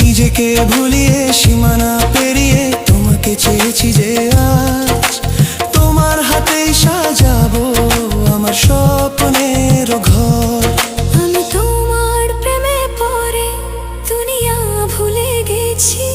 নিজেকে ভুলিয়ে সীমানা পেরিয়ে তোমাকে চেয়েছি যে আজ তোমার হাতেই সাজাবো আমার স্বপ্নের ঘর। আমি তোমার প্রেমে পড়ে দুনিয়া ভুলে গেছি।